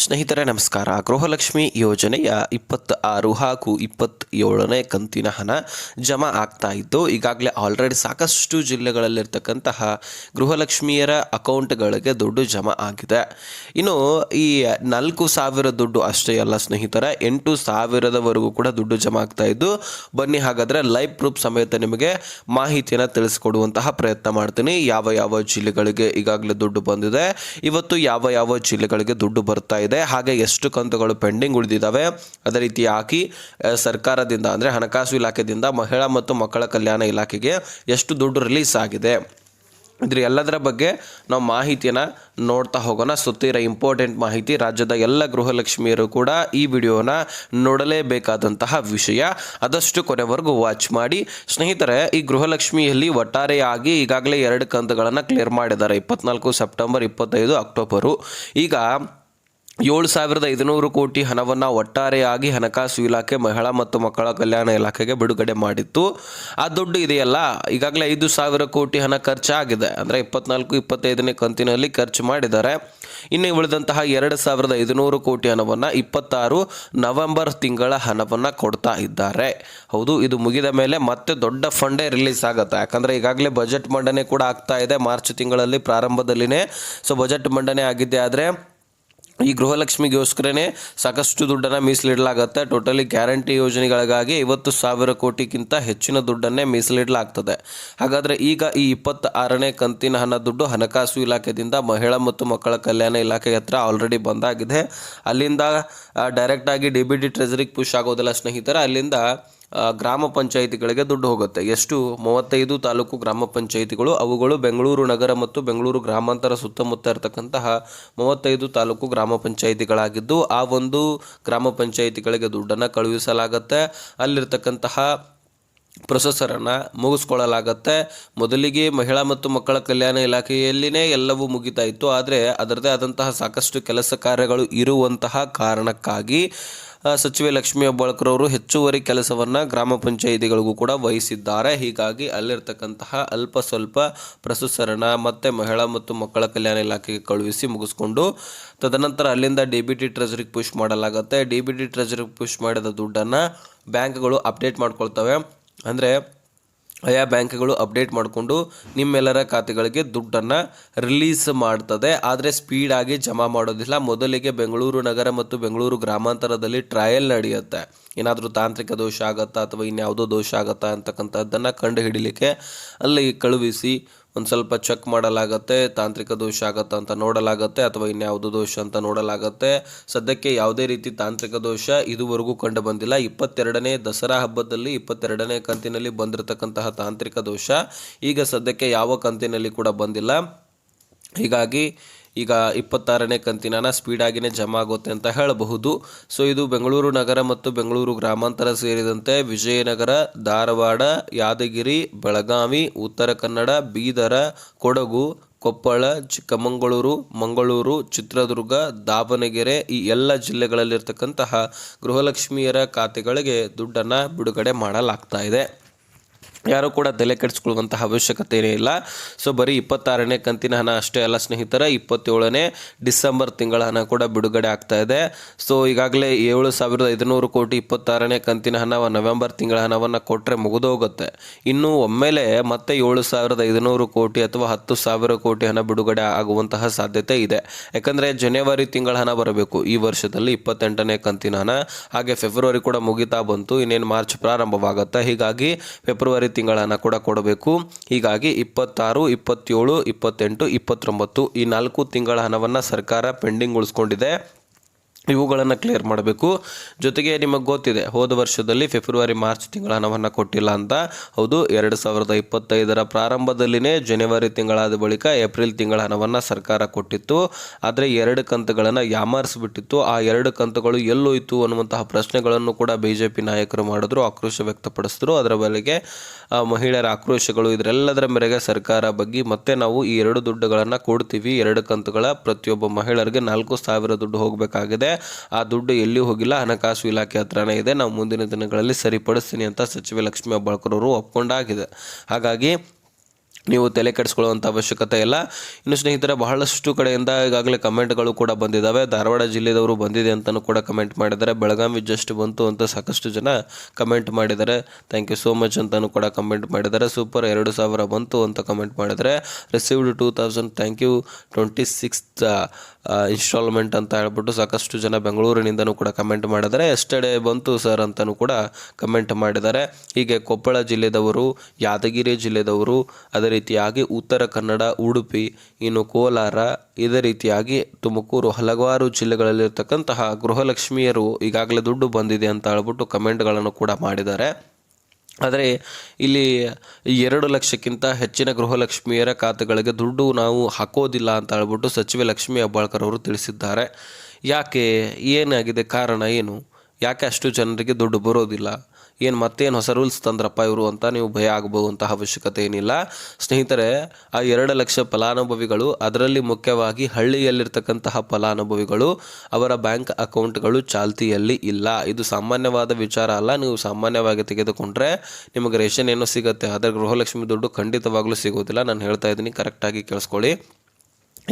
ಸ್ನೇಹಿತರೆ ನಮಸ್ಕಾರ. ಗೃಹಲಕ್ಷ್ಮಿ ಯೋಜನೆಯ 26 ಹಾಗೂ 27ನೇ ಕಂತಿನ ಹಣ ಜಮಾ ಆಗ್ತಾ ಇದ್ದು ಈಗಾಗಲೇ ಆಲ್ರೆಡಿ ಸಾಕಷ್ಟು ಜಿಲ್ಲೆಗಳಲ್ಲಿರ್ತಕ್ಕಂತಹ ಗೃಹಲಕ್ಷ್ಮಿಯರ ಅಕೌಂಟ್ಗಳಿಗೆ ದುಡ್ಡು ಜಮಾ ಆಗಿದೆ. ಇನ್ನು ಈ 4,000 ದುಡ್ಡು ಅಷ್ಟೇ ಅಲ್ಲ ಸ್ನೇಹಿತರೆ, 8,000ವರೆಗೂ ಕೂಡ ದುಡ್ಡು ಜಮಾ ಆಗ್ತಾ ಇದ್ದು, ಬನ್ನಿ ಹಾಗಾದರೆ ಲೈವ್ ಪ್ರೂಫ್ ಸಮೇತ ನಿಮಗೆ ಮಾಹಿತಿಯನ್ನು ತಿಳಿಸ್ಕೊಡುವಂತಹ ಪ್ರಯತ್ನ ಮಾಡ್ತೀನಿ. ಯಾವ ಯಾವ ಜಿಲ್ಲೆಗಳಿಗೆ ಈಗಾಗಲೇ ದುಡ್ಡು ಬಂದಿದೆ, ಇವತ್ತು ಯಾವ ಯಾವ ಜಿಲ್ಲೆಗಳಿಗೆ ದುಡ್ಡು ಬರ್ತಾ ಇದೆ, ಹಾಗೆ ಎಷ್ಟು ಕಂತುಗಳು ಪೆಂಡಿಂಗ್ ಉಳಿದಿದ್ದಾವೆ, ಅದೇ ರೀತಿಯಾಗಿ ಸರ್ಕಾರದಿಂದ ಅಂದರೆ ಹಣಕಾಸು ಇಲಾಖೆಯಿಂದ ಮಹಿಳಾ ಮತ್ತು ಮಕ್ಕಳ ಕಲ್ಯಾಣ ಇಲಾಖೆಗೆ ಎಷ್ಟು ದುಡ್ಡು ರಿಲೀಸ್ ಆಗಿದೆ, ಇದ್ರ ಎಲ್ಲದರ ಬಗ್ಗೆ ನಾವು ಮಾಹಿತಿಯನ್ನು ನೋಡ್ತಾ ಹೋಗೋಣ. ಸುತ್ತೀರ ಇಂಪಾರ್ಟೆಂಟ್ ಮಾಹಿತಿ, ರಾಜ್ಯದ ಎಲ್ಲ ಗೃಹಲಕ್ಷ್ಮಿಯರು ಕೂಡ ಈ ವಿಡಿಯೋನ ನೋಡಲೇಬೇಕಾದಂತಹ ವಿಷಯ. ಆದಷ್ಟು ಕೊನೆವರೆಗೂ ವಾಚ್ ಮಾಡಿ ಸ್ನೇಹಿತರೆ. ಈ ಗೃಹಲಕ್ಷ್ಮಿಯಲ್ಲಿ ಒಟ್ಟಾರೆಯಾಗಿ ಈಗಾಗಲೇ 2 ಕಂತುಗಳನ್ನು ಕ್ಲಿಯರ್ ಮಾಡಿದ್ದಾರೆ, 24 ಸೆಪ್ಟೆಂಬರ್, 25 ಅಕ್ಟೋಬರು. ಈಗ 7,500 ಕೋಟಿ ಹಣವನ್ನು ಒಟ್ಟಾರೆಯಾಗಿ ಹಣಕಾಸು ಇಲಾಖೆ ಮಹಿಳಾ ಮತ್ತು ಮಕ್ಕಳ ಕಲ್ಯಾಣ ಇಲಾಖೆಗೆ ಬಿಡುಗಡೆ ಮಾಡಿತ್ತು. ಆ ದುಡ್ಡು ಇದೆಯಲ್ಲ, ಈಗಾಗಲೇ 5,000 ಕೋಟಿ ಹಣ ಖರ್ಚಾಗಿದೆ, ಅಂದರೆ 24, 25ನೇ ಕಂತಿನಲ್ಲಿ ಖರ್ಚು ಮಾಡಿದ್ದಾರೆ. ಇನ್ನು ಉಳಿದಂತಹ 2,500 ಕೋಟಿ ಹಣವನ್ನು 26 ನವೆಂಬರ್ ತಿಂಗಳ ಹಣವನ್ನು ಕೊಡ್ತಾ ಇದ್ದಾರೆ. ಹೌದು, ಇದು ಮುಗಿದ ಮೇಲೆ ಮತ್ತೆ ದೊಡ್ಡ ಫಂಡೇ ರಿಲೀಸ್ ಆಗುತ್ತೆ. ಯಾಕಂದರೆ ಈಗಾಗಲೇ ಬಜೆಟ್ ಮಂಡನೆ ಕೂಡ ಆಗ್ತಾ ಇದೆ, ಮಾರ್ಚ್ ತಿಂಗಳಲ್ಲಿ ಪ್ರಾರಂಭದಲ್ಲಿನೇ. ಸೊ ಬಜೆಟ್ ಮಂಡನೆ ಆಗಿದ್ದೆ ಆದರೆ ಈ ಗೃಹಲಕ್ಷ್ಮಿಗೋಸ್ಕರನೇ ಸಾಕಷ್ಟು ದುಡ್ಡನ್ನು ಮೀಸಲಿಡಲಾಗುತ್ತೆ. ಟೋಟಲಿ ಗ್ಯಾರಂಟಿ ಯೋಜನೆಗಳಿಗಾಗಿ 50,000 ಕೋಟಿಗಿಂತ ಹೆಚ್ಚಿನ ದುಡ್ಡನ್ನೇ ಮೀಸಲಿಡಲಾಗ್ತದೆ. ಹಾಗಾದರೆ ಈಗ ಈ 26ನೇ ಕಂತಿನ ಹಣ ದುಡ್ಡು ಹಣಕಾಸು ಇಲಾಖೆಯಿಂದ ಮಹಿಳಾ ಮತ್ತು ಮಕ್ಕಳ ಕಲ್ಯಾಣ ಇಲಾಖೆ ಹತ್ರ ಆಲ್ರೆಡಿ ಬಂದಾಗಿದೆ. ಅಲ್ಲಿಂದ ಡೈರೆಕ್ಟಾಗಿ DBT ಟ್ರೆಜರಿಗೆ ಪುಷ್ ಆಗೋದಿಲ್ಲ ಸ್ನೇಹಿತರೆ, ಅಲ್ಲಿಂದ ಗ್ರಾಮ ಪಂಚಾಯಿತಿಗಳಿಗೆ ದುಡ್ಡು ಹೋಗುತ್ತೆ. ಎಷ್ಟು? 35 ತಾಲೂಕು ಗ್ರಾಮ ಪಂಚಾಯಿತಿಗಳು, ಅವುಗಳು ಬೆಂಗಳೂರು ನಗರ ಮತ್ತು ಬೆಂಗಳೂರು ಗ್ರಾಮಾಂತರ ಸುತ್ತಮುತ್ತ ಇರತಕ್ಕಂತಹ 35 ತಾಲೂಕು ಗ್ರಾಮ ಪಂಚಾಯಿತಿಗಳಾಗಿದ್ದು, ಆ ಒಂದು ಗ್ರಾಮ ಪಂಚಾಯಿತಿಗಳಿಗೆ ದುಡ್ಡನ್ನು ಕಳುಹಿಸಲಾಗುತ್ತೆ. ಅಲ್ಲಿರ್ತಕ್ಕಂತಹ ಪ್ರೊಸೆಸರನ್ನು ಮುಗಿಸ್ಕೊಳ್ಳಲಾಗತ್ತೆ. ಮೊದಲಿಗೆ ಮಹಿಳಾ ಮತ್ತು ಮಕ್ಕಳ ಕಲ್ಯಾಣ ಇಲಾಖೆಯಲ್ಲಿನೇ ಎಲ್ಲವೂ ಮುಗಿತಾ ಇತ್ತು, ಆದರೆ ಅದರದೇ ಆದಂತಹ ಸಾಕಷ್ಟು ಕೆಲಸ ಕಾರ್ಯಗಳು ಇರುವಂತಹ ಕಾರಣಕ್ಕಾಗಿ ಸಚಿವೆ ಲಕ್ಷ್ಮೀ ಹೆಬ್ಬಾಳ್ಕರ್ ಹೆಚ್ಚುವರಿ ಕೆಲಸವನ್ನು ಗ್ರಾಮ ಪಂಚಾಯಿತಿಗಳಿಗೂ ಕೂಡ ವಹಿಸಿದ್ದಾರೆ. ಹೀಗಾಗಿ ಅಲ್ಲಿರ್ತಕ್ಕಂತಹ ಅಲ್ಪ ಸ್ವಲ್ಪ ಪ್ರೊಸೆಸರನ್ನು ಮತ್ತು ಮಹಿಳಾ ಮತ್ತು ಮಕ್ಕಳ ಕಲ್ಯಾಣ ಇಲಾಖೆಗೆ ಕಳುಹಿಸಿ ಮುಗಿಸ್ಕೊಂಡು ತದನಂತರ ಅಲ್ಲಿಂದ DBT ಟ್ರೆಜರಿಗೆ ಪುಷ್ ಮಾಡಲಾಗುತ್ತೆ. DBT ಟ್ರೆಜರಿಗೆ ಪುಷ್ ಮಾಡಿದ ದುಡ್ಡನ್ನು ಬ್ಯಾಂಕ್ಗಳು ಅಪ್ಡೇಟ್ ಮಾಡ್ಕೊಳ್ತವೆ. ಅಂದರೆ ಆಯಾ ಬ್ಯಾಂಕ್ಗಳು ಅಪ್ಡೇಟ್ ಮಾಡಿಕೊಂಡು ನಿಮ್ಮೆಲ್ಲರ ಖಾತೆಗಳಿಗೆ ದುಡ್ಡನ್ನು ರಿಲೀಸ್ ಮಾಡ್ತದೆ. ಆದರೆ ಸ್ಪೀಡಾಗಿ ಜಮಾ ಮಾಡೋದಿಲ್ಲ. ಮೊದಲಿಗೆ ಬೆಂಗಳೂರು ನಗರ ಮತ್ತು ಬೆಂಗಳೂರು ಗ್ರಾಮಾಂತರದಲ್ಲಿ ಟ್ರಯಲ್ ನಡೆಯುತ್ತೆ. ಏನಾದರೂ ತಾಂತ್ರಿಕ ದೋಷ ಆಗುತ್ತಾ ಅಥವಾ ಇನ್ಯಾವುದೋ ದೋಷ ಆಗುತ್ತಾ ಅಂತಕ್ಕಂಥದ್ದನ್ನು ಕಂಡು ಹಿಡಿಲಿಕ್ಕೆ ಅಲ್ಲಿ ಕಳುಹಿಸಿ ಒಂದು ಸ್ವಲ್ಪ ಚೆಕ್ ಮಾಡಲಾಗುತ್ತೆ. ತಾಂತ್ರಿಕ ದೋಷ ಆಗುತ್ತಾ ಅಂತ ನೋಡಲಾಗುತ್ತೆ ಅಥವಾ ಇನ್ಯಾವುದೋ ದೋಷ ಅಂತ ನೋಡಲಾಗುತ್ತೆ. ಸದ್ಯಕ್ಕೆ ಯಾವುದೇ ರೀತಿ ತಾಂತ್ರಿಕ ದೋಷ ಇದುವರೆಗೂ ಕಂಡು ಬಂದಿಲ್ಲ. 22ನೇ ದಸರಾ ಹಬ್ಬದಲ್ಲಿ 22ನೇ ಕಂತಿನಲ್ಲಿ ಬಂದಿರತಕ್ಕಂತಹ ತಾಂತ್ರಿಕ ದೋಷ ಈಗ ಸದ್ಯಕ್ಕೆ ಯಾವ ಕಂತಿನಲ್ಲಿ ಕೂಡ ಬಂದಿಲ್ಲ. ಹೀಗಾಗಿ ಈಗ 26ನೇ ಕಂತಿನ ಸ್ಪೀಡಾಗಿಯೇ ಜಮಾ ಆಗುತ್ತೆ ಅಂತ ಹೇಳಬಹುದು. ಸೊ ಇದು ಬೆಂಗಳೂರು ನಗರ ಮತ್ತು ಬೆಂಗಳೂರು ಗ್ರಾಮಾಂತರ ಸೇರಿದಂತೆ ವಿಜಯನಗರ, ಧಾರವಾಡ, ಯಾದಗಿರಿ, ಬೆಳಗಾವಿ, ಉತ್ತರ ಕನ್ನಡ, ಬೀದರ, ಕೊಡಗು, ಕೊಪ್ಪಳ, ಚಿಕ್ಕಮಗಳೂರು, ಮಂಗಳೂರು, ಚಿತ್ರದುರ್ಗ, ದಾವಣಗೆರೆ ಈ ಎಲ್ಲ ಜಿಲ್ಲೆಗಳಲ್ಲಿರ್ತಕ್ಕಂತಹ ಗೃಹಲಕ್ಷ್ಮಿಯರ ಖಾತೆಗಳಿಗೆ ದುಡ್ಡನ್ನು ಬಿಡುಗಡೆ ಮಾಡಲಾಗ್ತಾ ಇದೆ. ಯಾರು ಕೂಡ ತಲೆ ಕೆಡಿಸ್ಕೊಳ್ಳುವಂತಹ ಅವಶ್ಯಕತೆ ಇಲ್ಲ. ಸೊ ಬರೀ 26ನೇ ಕಂತಿನ ಹಣ ಅಷ್ಟೇ ಅಲ್ಲ ಸ್ನೇಹಿತರೆ, 27ನೇ ಡಿಸೆಂಬರ್ ತಿಂಗಳ ಹಣ ಕೂಡ ಬಿಡುಗಡೆ ಆಗ್ತಾ ಇದೆ. ಸೊ ಈಗಾಗಲೇ 7,500 ಕೋಟಿ 26ನೇ ಕಂತಿನ ಹಣ ನವೆಂಬರ್ ತಿಂಗಳ ಹಣವನ್ನು ಕೊಟ್ಟರೆ ಮುಗಿದೋಗುತ್ತೆ. ಇನ್ನು ಒಮ್ಮೆಲೆ ಮತ್ತೆ 7,500 ಕೋಟಿ ಅಥವಾ 10,000 ಕೋಟಿ ಹಣ ಬಿಡುಗಡೆ ಆಗುವಂತಹ ಸಾಧ್ಯತೆ ಇದೆ. ಯಾಕಂದರೆ ಜನವರಿ ತಿಂಗಳ ಹಣ ಬರಬೇಕು ಈ ವರ್ಷದಲ್ಲಿ, 28ನೇ ಕಂತಿನ ಹಣ. ಹಾಗೆ ಫೆಬ್ರವರಿ ಕೂಡ ಮುಗಿತಾ ಬಂತು, ಇನ್ನೇನು ಮಾರ್ಚ್ ಪ್ರಾರಂಭವಾಗುತ್ತೆ. ಹೀಗಾಗಿ ಫೆಬ್ರವರಿ ತಿಂಗಳ ಹಣ ಕೂಡ ಕೊಡಬೇಕು. ಹೀಗಾಗಿ 26, 27, 28, 29 ಈ 4 ತಿಂಗಳ ಹಣವನ್ನು ಸರ್ಕಾರ ಪೆಂಡಿಂಗ್ ಉಳಿಸ್ಕೊಂಡಿದೆ. ಇವುಗಳನ್ನು ಕ್ಲಿಯರ್ ಮಾಡಬೇಕು. ಜೊತೆಗೆ ನಿಮಗೆ ಗೊತ್ತಿದೆ, ಹೋದ ವರ್ಷದಲ್ಲಿ ಫೆಬ್ರವರಿ ಮಾರ್ಚ್ ತಿಂಗಳ ಹಣವನ್ನು ಕೊಟ್ಟಿಲ್ಲ ಅಂತ. ಹೌದು, 2025ರ ಪ್ರಾರಂಭದಲ್ಲಿನೇ ಜನವರಿ ತಿಂಗಳಾದ ಬಳಿಕ ಏಪ್ರಿಲ್ ತಿಂಗಳ ಹಣವನ್ನು ಸರ್ಕಾರ ಕೊಟ್ಟಿತ್ತು. ಆದರೆ 2 ಕಂತುಗಳನ್ನು ಯಾಮಾರಿಸಿಬಿಟ್ಟಿತ್ತು. ಆ 2 ಕಂತುಗಳು ಎಲ್ಲೋಯ್ತು ಅನ್ನುವಂತಹ ಪ್ರಶ್ನೆಗಳನ್ನು ಕೂಡ BJP ನಾಯಕರು ಮಾಡಿದ್ರು, ಆಕ್ರೋಶ ವ್ಯಕ್ತಪಡಿಸಿದ್ರು. ಅದರ ಬಳಿಗೆ ಮಹಿಳೆಯರ ಆಕ್ರೋಶಗಳು, ಇದರೆಲ್ಲದರ ಮೇರೆಗೆ ಸರ್ಕಾರ ಬಗ್ಗೆ ಮತ್ತೆ ನಾವು ಈ 2 ದುಡ್ಡುಗಳನ್ನು ಕೊಡ್ತೀವಿ, 2 ಕಂತುಗಳ ಪ್ರತಿಯೊಬ್ಬ ಮಹಿಳೆಯರಿಗೆ 4,000 ದುಡ್ಡು ಹೋಗಬೇಕಾಗಿದೆ. ಆ ದುಡ್ಡು ಎಲ್ಲಿ ಹೋಗಿಲ್ಲ, ಹಣಕಾಸು ಇಲಾಖೆ ಹತ್ರನೇ ಇದೆ, ನಾವು ಮುಂದಿನ ದಿನಗಳಲ್ಲಿ ಸರಿಪಡಿಸ್ತೀನಿ ಅಂತ ಸಚಿವೆ ಲಕ್ಷ್ಮೀ ಹೆಬ್ಬಾಳ್ಕರ್ ಒಪ್ಕೊಂಡಾಗಿದೆ. ಹಾಗಾಗಿ ನೀವು ತಲೆ ಕೆಡಿಸ್ಕೊಳ್ಳುವಂಥ ಅವಶ್ಯಕತೆ ಇಲ್ಲ. ಇನ್ನು ಸ್ನೇಹಿತರೆ, ಬಹಳಷ್ಟು ಕಡೆಯಿಂದ ಈಗಾಗಲೇ ಕಮೆಂಟ್ಗಳು ಕೂಡ ಬಂದಿದ್ದಾವೆ. ಧಾರವಾಡ ಜಿಲ್ಲೆದವರು ಬಂದಿದೆ ಅಂತಲೂ ಕೂಡ ಕಮೆಂಟ್ ಮಾಡಿದ್ದಾರೆ. ಬೆಳಗಾವಿ ಜಸ್ಟ್ ಬಂತು ಅಂತ ಸಾಕಷ್ಟು ಜನ ಕಮೆಂಟ್ ಮಾಡಿದ್ದಾರೆ. ಥ್ಯಾಂಕ್ ಯು ಸೋ ಮಚ್ ಅಂತಲೂ ಕೂಡ ಕಮೆಂಟ್ ಮಾಡಿದ್ದಾರೆ. ಸೂಪರ್ 2000 ಬಂತು ಅಂತ ಕಮೆಂಟ್ ಮಾಡಿದರೆ. Received 2000, thank you. 26th instalment ಅಂತ ಹೇಳ್ಬಿಟ್ಟು ಸಾಕಷ್ಟು ಜನ ಬೆಂಗಳೂರಿನಿಂದನೂ ಕೂಡ ಕಮೆಂಟ್ ಮಾಡಿದ್ದಾರೆ. ಎಸ್ಟರ್ಡೇ ಬಂತು ಸರ್ ಅಂತಲೂ ಕೂಡ ಕಮೆಂಟ್ ಮಾಡಿದ್ದಾರೆ. ಹೀಗೆ ಕೊಪ್ಪಳ ಜಿಲ್ಲೆದವರು, ಯಾದಗಿರಿ ಜಿಲ್ಲೆದವರು, ಅದೇ ರೀತಿಯಾಗಿ ಉತ್ತರ ಕನ್ನಡ, ಉಡುಪಿ, ಇನ್ನು ಕೋಲಾರ, ಇದೇ ರೀತಿಯಾಗಿ ತುಮಕೂರು, ಹಲವಾರು ಜಿಲ್ಲೆಗಳಲ್ಲಿರ್ತಕ್ಕಂತಹ ಗೃಹಲಕ್ಷ್ಮಿಯರು ಈಗಾಗಲೇ ದುಡ್ಡು ಬಂದಿದೆ ಅಂತ ಹೇಳ್ಬಿಟ್ಟು ಕಮೆಂಟ್ಗಳನ್ನು ಕೂಡ ಮಾಡಿದ್ದಾರೆ. ಆದರೆ ಇಲ್ಲಿ 2 ಲಕ್ಷಕ್ಕಿಂತ ಹೆಚ್ಚಿನ ಗೃಹಲಕ್ಷ್ಮಿಯರ ಖಾತೆಗಳಿಗೆ ದುಡ್ಡು ನಾವು ಹಾಕೋದಿಲ್ಲ ಅಂತ ಹೇಳ್ಬಿಟ್ಟು ಸಚಿವೆ ಲಕ್ಷ್ಮೀ ಹೆಬ್ಬಾಳ್ಕರ್ ಅವರು ತಿಳಿಸಿದ್ದಾರೆ. ಯಾಕೆ, ಏನಾಗಿದೆ, ಕಾರಣ ಏನು, ಯಾಕೆ ಅಷ್ಟು ಜನರಿಗೆ ದುಡ್ಡು ಬರೋದಿಲ್ಲ, ಏನು ಮತ್ತೇನು ಹೊಸ ರೂಲ್ಸ್ ತಂದ್ರಪ್ಪ ಇವರು ಅಂತ ನೀವು ಭಯ ಆಗಬಹುದಂತಹ ಅವಶ್ಯಕತೆ ಏನಿಲ್ಲ. ಸ್ನೇಹಿತರೆ, ಆ 2 ಲಕ್ಷ ಫಲಾನುಭವಿಗಳು, ಅದರಲ್ಲಿ ಮುಖ್ಯವಾಗಿ ಹಳ್ಳಿಯಲ್ಲಿರ್ತಕ್ಕಂತಹ ಫಲಾನುಭವಿಗಳು, ಅವರ ಬ್ಯಾಂಕ್ ಅಕೌಂಟ್ಗಳು ಚಾಲ್ತಿಯಲ್ಲಿ ಇಲ್ಲ. ಇದು ಸಾಮಾನ್ಯವಾದ ವಿಚಾರ ಅಲ್ಲ. ನೀವು ಸಾಮಾನ್ಯವಾಗಿ ತೆಗೆದುಕೊಂಡ್ರೆ ನಿಮಗೆ ರೇಷನ್ ಏನೋ ಸಿಗುತ್ತೆ, ಆದರೆ ಗೃಹಲಕ್ಷ್ಮಿ ದುಡ್ಡು ಖಂಡಿತವಾಗ್ಲೂ ಸಿಗೋದಿಲ್ಲ. ನಾನು ಹೇಳ್ತಾ ಇದ್ದೀನಿ, ಕರೆಕ್ಟಾಗಿ ಕೇಳಿಸ್ಕೊಳ್ಳಿ.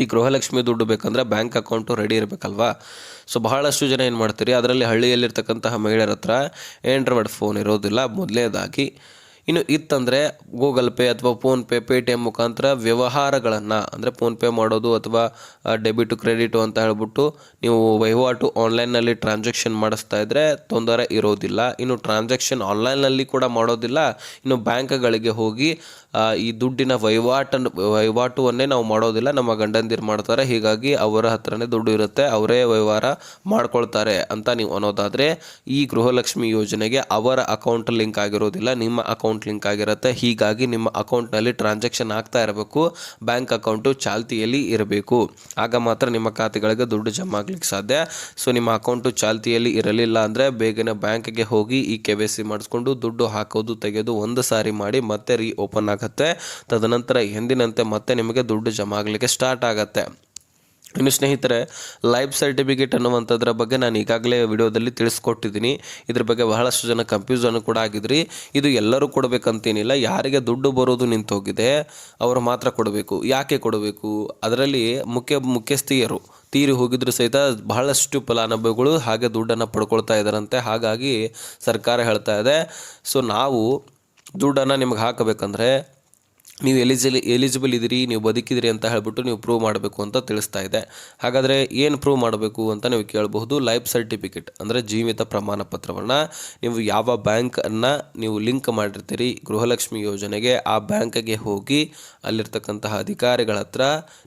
ಈ ಗೃಹಲಕ್ಷ್ಮಿ ದುಡ್ಡು ಬೇಕಂದ್ರೆ ಬ್ಯಾಂಕ್ ಅಕೌಂಟು ರೆಡಿ ಇರಬೇಕಲ್ವಾ. ಸೊ ಬಹಳಷ್ಟು ಜನ ಏನು ಮಾಡ್ತೀರಿ, ಅದರಲ್ಲಿ ಹಳ್ಳಿಯಲ್ಲಿರ್ತಕ್ಕಂತಹ ಮಹಿಳೆಯರ ಹತ್ರ ಆ್ಯಂಡ್ರಾಯ್ಡ್ ಫೋನ್ ಇರೋದಿಲ್ಲ ಮೊದಲನೇದಾಗಿ. ಇನ್ನು ಇತ್ತಂದರೆ ಗೂಗಲ್ ಪೇ ಅಥವಾ ಫೋನ್ಪೇ, ಪೇಟಿಎಮ್ ಮುಖಾಂತರ ವ್ಯವಹಾರಗಳನ್ನು, ಅಂದರೆ ಫೋನ್ಪೇ ಮಾಡೋದು ಅಥವಾ ಡೆಬಿಟು ಕ್ರೆಡಿಟು ಅಂತ ಹೇಳ್ಬಿಟ್ಟು ನೀವು ವಹಿವಾಟು ಆನ್ಲೈನ್ನಲ್ಲಿ ಟ್ರಾನ್ಸಾಕ್ಷನ್ ಮಾಡಿಸ್ತಾ ಇದ್ದರೆ ತೊಂದರೆ ಇರೋದಿಲ್ಲ. ಇನ್ನು ಟ್ರಾನ್ಸಾಕ್ಷನ್ ಆನ್ಲೈನ್ನಲ್ಲಿ ಕೂಡ ಮಾಡೋದಿಲ್ಲ, ಇನ್ನು ಬ್ಯಾಂಕ್ಗಳಿಗೆ ಹೋಗಿ ಈ ದುಡ್ಡಿನ ವಹಿವಾಟುವನ್ನೇ ನಾವು ಮಾಡೋದಿಲ್ಲ, ನಮ್ಮ ಗಂಡಂದಿರು ಮಾಡ್ತಾರೆ, ಹೀಗಾಗಿ ಅವರ ಹತ್ರನೇ ದುಡ್ಡು ಇರುತ್ತೆ, ಅವರೇ ವ್ಯವಹಾರ ಮಾಡ್ಕೊಳ್ತಾರೆ ಅಂತ ನೀವು ಅನ್ನೋದಾದರೆ, ಈ ಗೃಹಲಕ್ಷ್ಮಿ ಯೋಜನೆಗೆ ಅವರ ಅಕೌಂಟ್ ಲಿಂಕ್ ಆಗಿರೋದಿಲ್ಲ, ನಿಮ್ಮ ಅಕೌಂಟ್ ಲಿಂಕ್ ಆಗಿರುತ್ತೆ. ಹೀಗಾಗಿ ನಿಮ್ಮ ಅಕೌಂಟ್ನಲ್ಲಿ ಟ್ರಾನ್ಸಾಕ್ಷನ್ ಆಗ್ತಾ ಇರಬೇಕು, ಬ್ಯಾಂಕ್ ಅಕೌಂಟು ಚಾಲ್ತಿಯಲ್ಲಿ ಇರಬೇಕು. ಆಗ ಮಾತ್ರ ನಿಮ್ಮ ಖಾತೆಗಳಿಗೆ ದುಡ್ಡು ಜಮಾ ಆಗ್ಲಿಕ್ಕೆ ಸಾಧ್ಯ. ಸೊ ನಿಮ್ಮ ಅಕೌಂಟು ಚಾಲ್ತಿಯಲ್ಲಿ ಇರಲಿಲ್ಲ ಅಂದರೆ ಬೇಗನೆ ಬ್ಯಾಂಕ್ಗೆ ಹೋಗಿ ಈ KYC ಮಾಡಿಸ್ಕೊಂಡು ದುಡ್ಡು ಹಾಕೋದು ತೆಗೆದು ಒಂದು ಸಾರಿ ಮಾಡಿ ಮತ್ತೆ ಓಪನ್ ಆಗುತ್ತೆ. ತದನಂತರ ಎಂದಿನಂತೆ ಮತ್ತೆ ನಿಮಗೆ ದುಡ್ಡು ಜಮಾ ಆಗಲಿಕ್ಕೆ ಸ್ಟಾರ್ಟ್ ಆಗುತ್ತೆ. ಇನ್ನು ಸ್ನೇಹಿತರೆ, ಲೈಫ್ ಸರ್ಟಿಫಿಕೇಟ್ ಅನ್ನುವಂಥದ್ರ ಬಗ್ಗೆ ನಾನು ಈಗಾಗಲೇ ವಿಡಿಯೋದಲ್ಲಿ ತಿಳಿಸ್ಕೊಟ್ಟಿದ್ದೀನಿ. ಇದ್ರ ಬಗ್ಗೆ ಬಹಳಷ್ಟು ಜನ ಕನ್ಫ್ಯೂಸನ್ ಕೂಡ ಆಗಿದ್ರಿ. ಇದು ಎಲ್ಲರೂ ಕೊಡಬೇಕಂತೇನಿಲ್ಲ, ಯಾರಿಗೆ ದುಡ್ಡು ಬರೋದು ನಿಂತೋಗಿದೆ ಅವರು ಮಾತ್ರ ಕೊಡಬೇಕು. ಯಾಕೆ ಕೊಡಬೇಕು, ಅದರಲ್ಲಿ ಮುಖ್ಯಸ್ಥಿಯರು ತೀರಿ ಹೋಗಿದ್ರು ಸಹಿತ ಬಹಳಷ್ಟು ಫಲಾನುಭವಿಗಳು ಹಾಗೆ ದುಡ್ಡನ್ನು ಪಡ್ಕೊಳ್ತಾ ಇದ್ದಾರಂತೆ. ಹಾಗಾಗಿ ಸರ್ಕಾರ ಹೇಳ್ತಾ ಇದೆ, ಸೊ ನಾವು ದುಡ್ಡನ್ನು ನಿಮ್ಗೆ ಹಾಕಬೇಕಂದ್ರೆ ನೀವು ಎಲಿಜಿಬಲ್ ಇದ್ದೀರಿ, ನೀವು ಬದುಕಿದಿರಿ ಅಂತ ಹೇಳ್ಬಿಟ್ಟು ನೀವು ಪ್ರೂವ್ ಮಾಡಬೇಕು ಅಂತ ತಿಳಿಸ್ತಾ ಇದೆ. ಹಾಗಾದರೆ ಏನು ಪ್ರೂವ್ ಮಾಡಬೇಕು ಅಂತ ನೀವು ಕೇಳಬಹುದು. ಲೈಫ್ ಸರ್ಟಿಫಿಕೇಟ್ ಅಂದರೆ ಜೀವಿತ ಪ್ರಮಾಣ ಪತ್ರವನ್ನು ನೀವು ಯಾವ ಬ್ಯಾಂಕನ್ನು ನೀವು ಲಿಂಕ್ ಮಾಡಿರ್ತೀರಿ ಗೃಹಲಕ್ಷ್ಮಿ ಯೋಜನೆಗೆ, ಆ ಬ್ಯಾಂಕಿಗೆ ಹೋಗಿ ಅಲ್ಲಿರ್ತಕ್ಕಂತಹ ಅಧಿಕಾರಿಗಳ ಹತ್ರ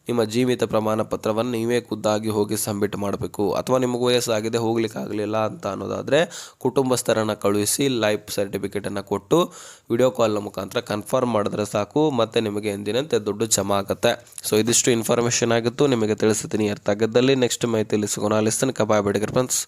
ನಿಮ್ಮ ಜೀವಿತ ಪ್ರಮಾಣ ಪತ್ರವನ್ನು ನೀವೇ ಖುದ್ದಾಗಿ ಹೋಗಿ ಸಬ್ಮಿಟ್ ಮಾಡಬೇಕು. ಅಥವಾ ನಿಮಗೆ ವಯಸ್ಸಾಗಿದೆ, ಹೋಗ್ಲಿಕ್ಕಾಗಲಿಲ್ಲ ಅಂತ ಅನ್ನೋದಾದರೆ ಕುಟುಂಬಸ್ಥರನ್ನು ಕಳುಹಿಸಿ ಲೈಫ್ ಸರ್ಟಿಫಿಕೇಟನ್ನು ಕೊಟ್ಟು ವಿಡಿಯೋ ಕಾಲ್ನ ಮುಖಾಂತರ ಕನ್ಫರ್ಮ್ ಮಾಡಿದ್ರೆ ಸಾಕು, ಮತ್ತು ನಿಮಗೆ ಎಂದಿನಂತೆ ದುಡ್ಡು ಜಮಾ ಆಗುತ್ತೆ. ಸೊ ಇದಿಷ್ಟು ಇನ್ಫಾರ್ಮೇಷನ್ ಆಗಿತ್ತು, ನಿಮಗೆ ತಿಳಿಸ್ತೀನಿ. ಅರ್ಥ ಆಗಿದ್ದಲ್ಲಿ ನೆಕ್ಸ್ಟ್ ಮಾಹಿತಿಯಲ್ಲಿ ಸಿಗೋಣ. ಲಿಸನ್ ಕಬಾಯ್ ಬೇಡಿಗರ್ ಫ್ರೆಂಡ್ಸ್.